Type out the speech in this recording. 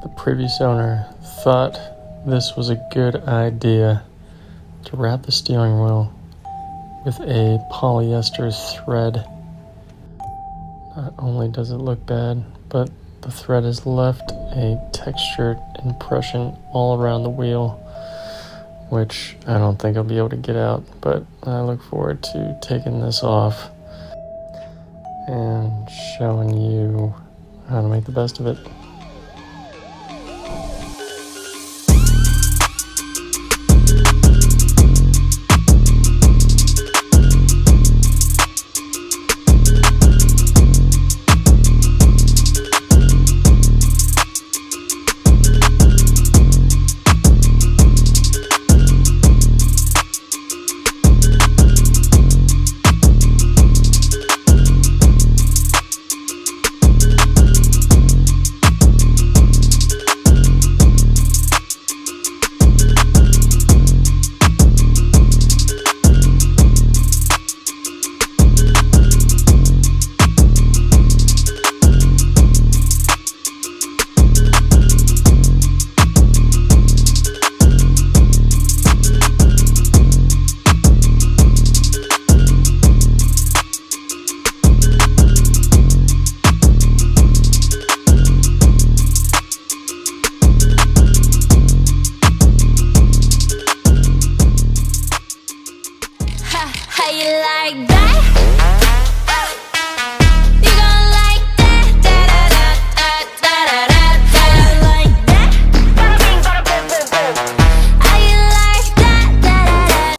The previous owner thought this was a good idea to wrap the steering wheel with a polyester thread. Not only does it look bad, but the thread has left a textured impression all around the wheel, which I don't think I'll be able to get out, but I look forward to taking this off and showing you how to make the best of it. How you like that?